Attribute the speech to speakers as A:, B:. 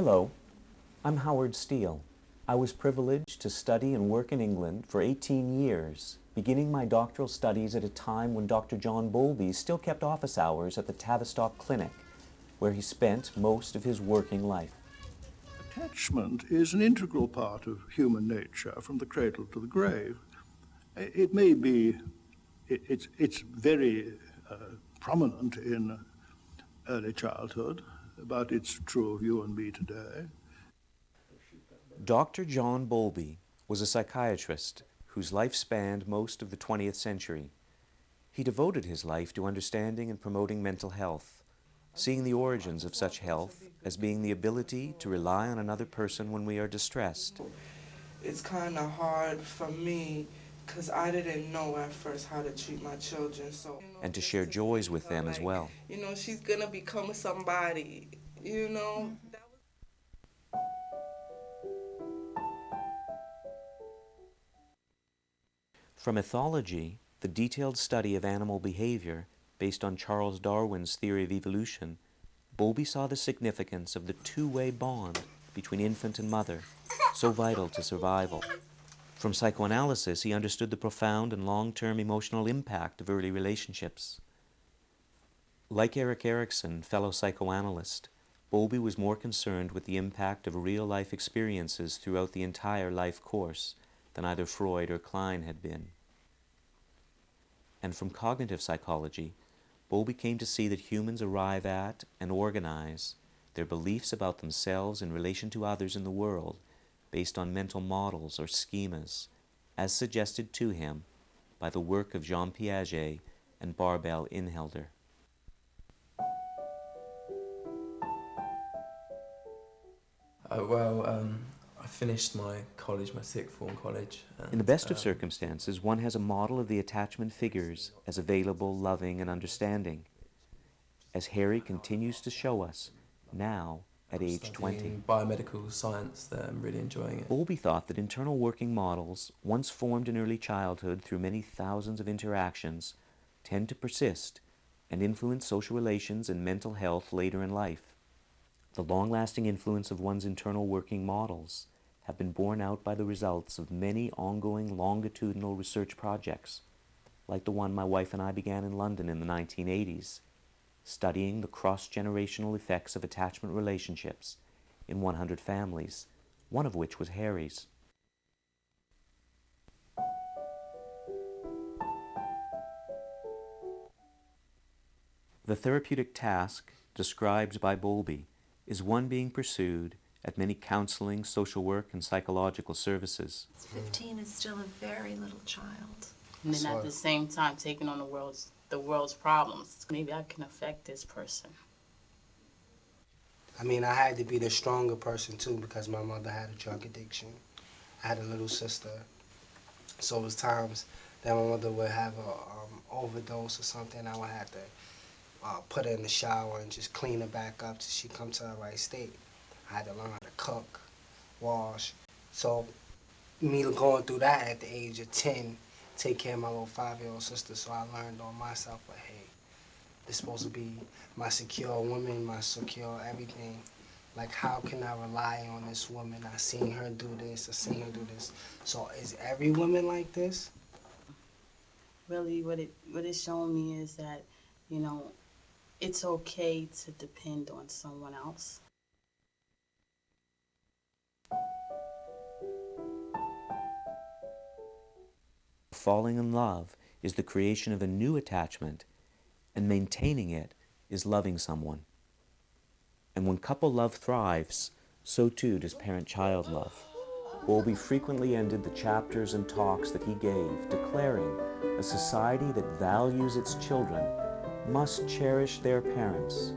A: Hello, I'm Howard Steele. I was privileged to study and work in England for 18 years, beginning my doctoral studies at a time when Dr. John Bowlby still kept office hours at the Tavistock Clinic, where he spent most of his working life.
B: Attachment is an integral part of human nature from the cradle to the grave. It may be, it's very prominent in early childhood, but it's true of you and me today.
A: Dr. John Bowlby was a psychiatrist whose life spanned most of the 20th century. He devoted his life to understanding and promoting mental health, seeing the origins of such health as being the ability to rely on another person when we are distressed.
C: It's kind of hard for me because I didn't know at first how to treat my children.
A: And to share joys with them as well.
C: She's going to become somebody,
A: From ethology, the detailed study of animal behavior based on Charles Darwin's theory of evolution, Bowlby saw the significance of the two-way bond between infant and mother, so vital to survival. From psychoanalysis, he understood the profound and long-term emotional impact of early relationships. Like Erik Erikson, fellow psychoanalyst, Bowlby was more concerned with the impact of real-life experiences throughout the entire life course than either Freud or Klein had been. And from cognitive psychology, Bowlby came to see that humans arrive at and organize their beliefs about themselves in relation to others in the world based on mental models or schemas, as suggested to him by the work of Jean Piaget and Barbel Inhelder.
D: I finished my college, my sixth form college.
A: In the best of circumstances, one has a model of the attachment figures as available, loving, and understanding, as Harry continues to show us now at age 20.
D: Biomedical science there, I'm really enjoying it.
A: Bowlby thought that internal working models, once formed in early childhood through many thousands of interactions, tend to persist and influence social relations and mental health later in life. The long-lasting influence of one's internal working models have been borne out by the results of many ongoing longitudinal research projects, like the one my wife and I began in London in the 1980s, studying the cross-generational effects of attachment relationships in 100 families, one of which was Harry's. The therapeutic task described by Bowlby is one being pursued at many counseling, social work, and psychological services.
E: 15 is still a very little child.
F: And then at the same time taking on the world's problems. Maybe I can affect this person.
G: I mean, I had to be the stronger person too because my mother had a drug addiction. I had a little sister. So it was times that my mother would have a overdose or something. I would have to put her in the shower and just clean her back up till she come to her right state. I had to learn how to cook, wash. So me going through that at the age of 10, take care of my little 5-year-old sister, so I learned on myself, but hey, this supposed to be my secure woman, my secure everything. Like, how can I rely on this woman? I seen her do this, I seen her do this. So is every woman like this?
F: Really, what it's shown me is that, it's okay to depend on someone else.
A: Falling in love is the creation of a new attachment, and maintaining it is loving someone. And when couple love thrives, so too does parent-child love. Bowlby frequently ended the chapters and talks that he gave, declaring a society that values its children must cherish their parents